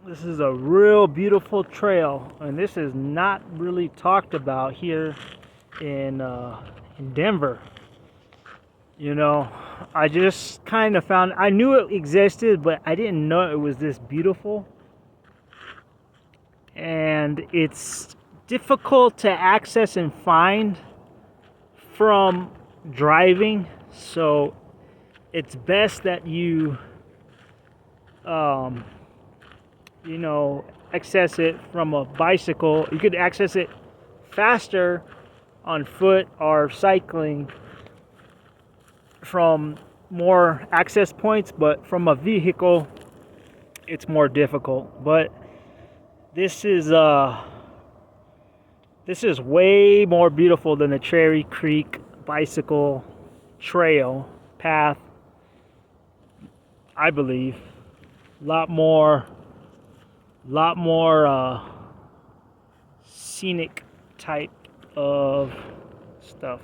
This is a real beautiful trail, and this is not really talked about here in Denver. You know, I just kind of found, I knew it existed, but I didn't know it was this beautiful. And it's difficult to access and find from driving, so it's best that um, access it from a bicycle. You could access it faster on foot or cycling from more access points, but from a vehicle, it's more difficult. But this is way more beautiful than the Cherry Creek bicycle trail path, I believe. Lot more scenic type of stuff.